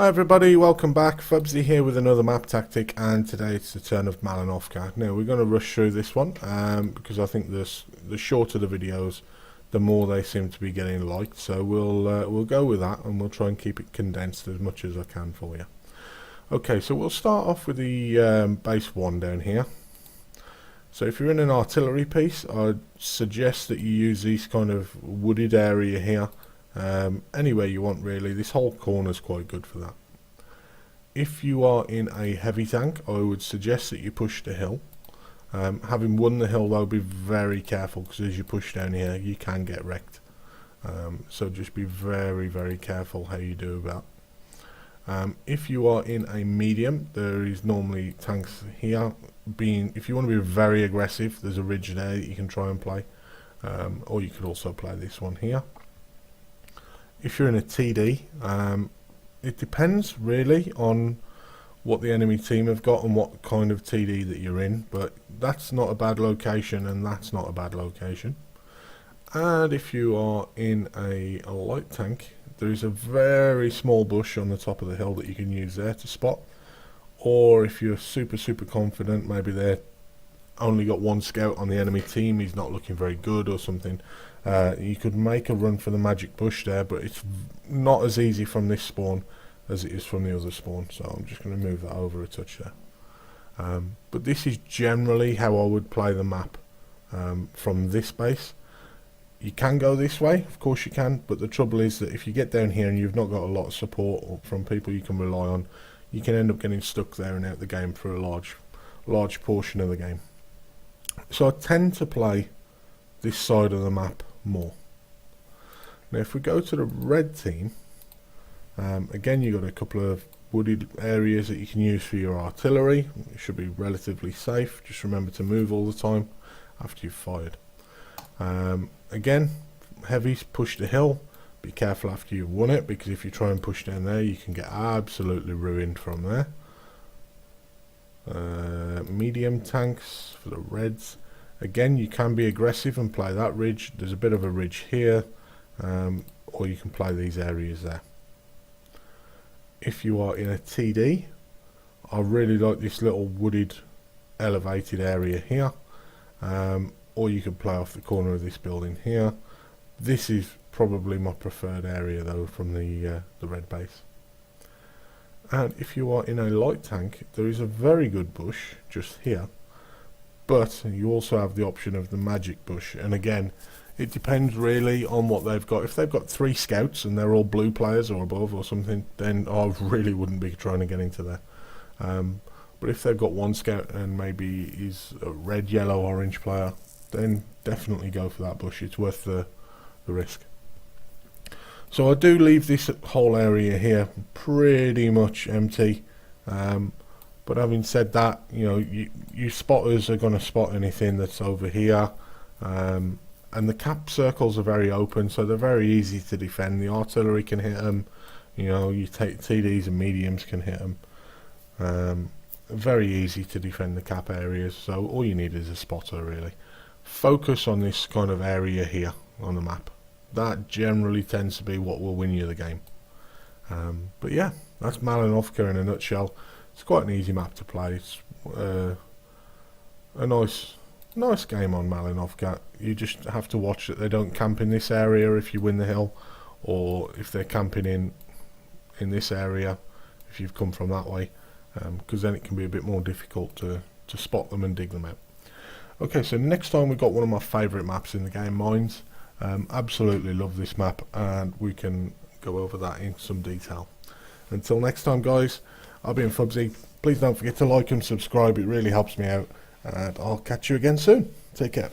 Hi everybody, welcome back. Fubzy here with another map tactic, and today it's the turn of Malinovka. Now we're going to rush through this one because I think the shorter the videos, the more they seem to be getting liked. So we'll go with that, and we'll try and keep it condensed as much as I can for you. Okay, so we'll start off with the base 1 down here. So if you're in an artillery piece, I'd suggest that you use this kind of wooded area here. Anywhere you want really. This whole corner is quite good for that. If you are in a heavy tank, I would suggest that you push the hill. Having won the hill though, be very careful, because as you push down here you can get wrecked. So just be very careful how you do that. If you are in a medium, there is normally tanks here. If you want to be very aggressive, there's a ridge there that you can try and play, or you could also play this one here. If you're in a TD, it depends really on what the enemy team have got and what kind of TD that you're in, but that's not a bad location, and that's not a bad location. And if you are in a light tank, there is a very small bush on the top of the hill that you can use there to spot. Or if you're super confident, maybe they're only got one scout on the enemy team, he's not looking very good or something, you could make a run for the magic bush there, but it's not as easy from this spawn as it is from the other spawn, so I'm just going to move that over a touch there. But this is generally how I would play the map from this base. You can go this way, of course you can, but the trouble is that if you get down here and you've not got a lot of support from people you can rely on, you can end up getting stuck there and out the game for a large portion of the game. So I tend to play this side of the map more. Now if we go to the red team, again you've got a couple of wooded areas that you can use for your artillery. It should be relatively safe. Just remember to move all the time after you've fired. Again, heavies, push the hill. Be careful after you've won it, because if you try and push down there you can get absolutely ruined from there. Medium tanks for the reds. Again, you can be aggressive and play that ridge. There's a bit of a ridge here, or you can play these areas there. If you are in a TD, I really like this little wooded elevated area here, or you can play off the corner of this building here. This is probably my preferred area though from the red base. And if you are in a light tank, there is a very good bush just here, but you also have the option of the magic bush, and again it depends really on what they've got. If they've got 3 scouts and they're all blue players or above or something, then I really wouldn't be trying to get into there. But if they've got 1 scout and maybe he's a red, yellow, orange player, then definitely go for that bush. It's worth the risk. So I do leave this whole area here pretty much empty, but having said that, you know, you spotters are going to spot anything that's over here, and the cap circles are very open, so they're very easy to defend. The artillery can hit them, you know, you take TDs and mediums can hit them. Very easy to defend the cap areas, so all you need is a spotter really. Focus on this kind of area here on the map. That generally tends to be what will win you the game. But yeah, that's Malinovka in a nutshell. It's quite an easy map to play. It's a nice game on Malinovka. You just have to watch that they don't camp in this area if you win the hill, or if they're camping in this area if you've come from that way, because then it can be a bit more difficult to spot them and dig them out. Okay, so next time we've got one of my favourite maps in the game, Mines. Absolutely love this map, and we can go over that in some detail. Until next time guys, I've been Fubzy. Please don't forget to like and subscribe, it really helps me out, and I'll catch you again soon. Take care.